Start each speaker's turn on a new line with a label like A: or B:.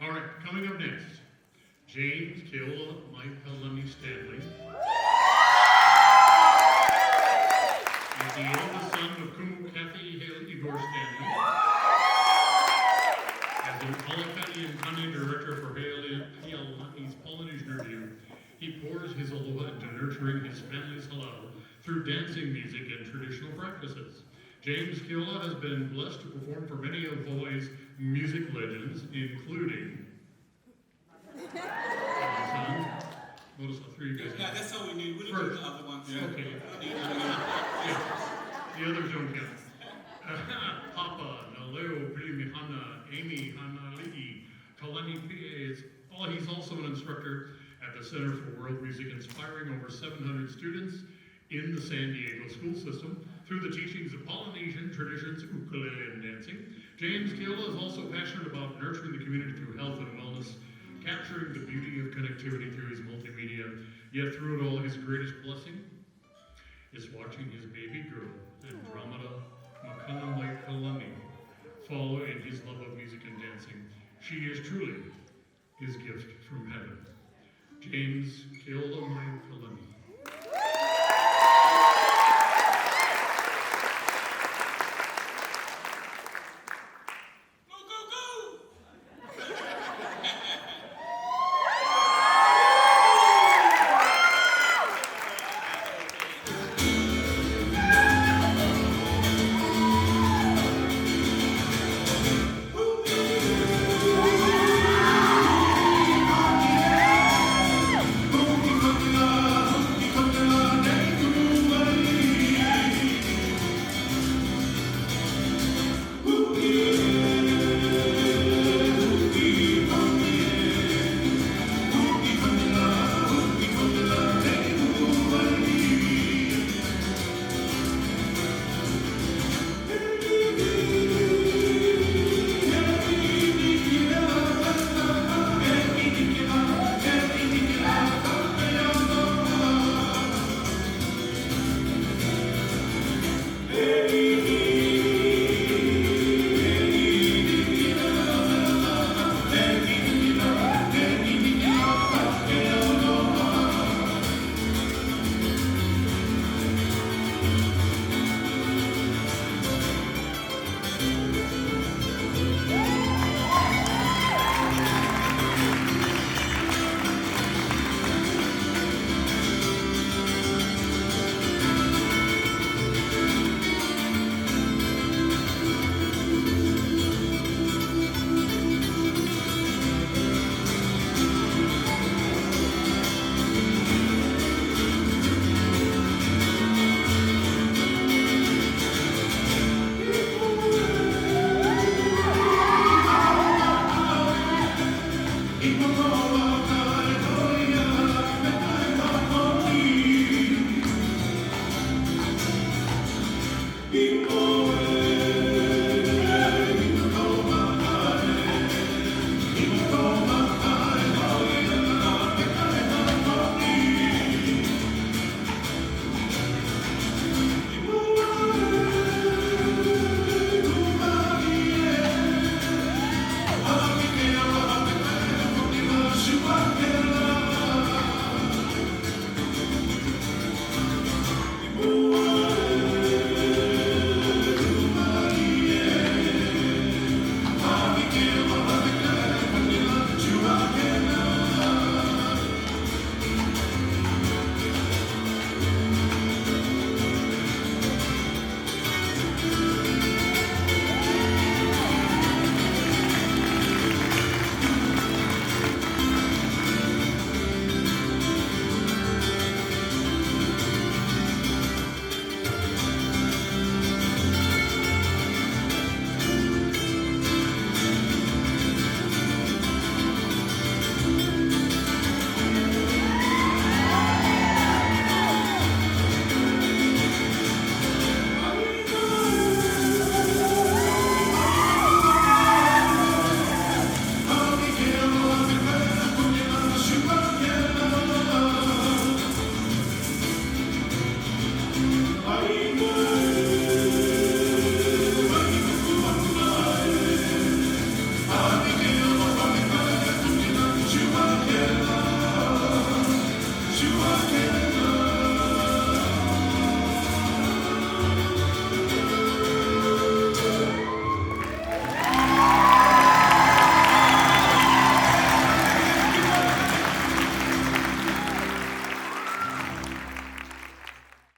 A: All right, coming up next, James Keola Maikalani Stanley is the eldest son of Kumu Kathy Hale Igor Stanley. As an Alakani and Kane director for Healani's Polynesian Review, he pours his aloha into nurturing his family's halal through dancing music and traditional practices. James Keola has been blessed to perform for many of Hawaii's music legends, including my son. Notice how three guys.
B: Yeah, that's all we need. We don't need the other ones.
A: Yeah. Okay. Yeah. The others don't count. Papa, Naleo, Pilimihana, Amy, Hanali'i, Kalani Pie. He's also an instructor at the Center for World Music, inspiring over 700 students in the San Diego school system through the teachings of Polynesian traditions, ukulele, and dancing. James Keola is also passionate about nurturing the community through health and wellness, capturing the beauty of connectivity through his multimedia. Yet through it all, his greatest blessing is watching his baby girl, Andromeda Makana Maikalani, follow in his love of music and dancing. She is truly his gift from heaven. James Keola Maikalani.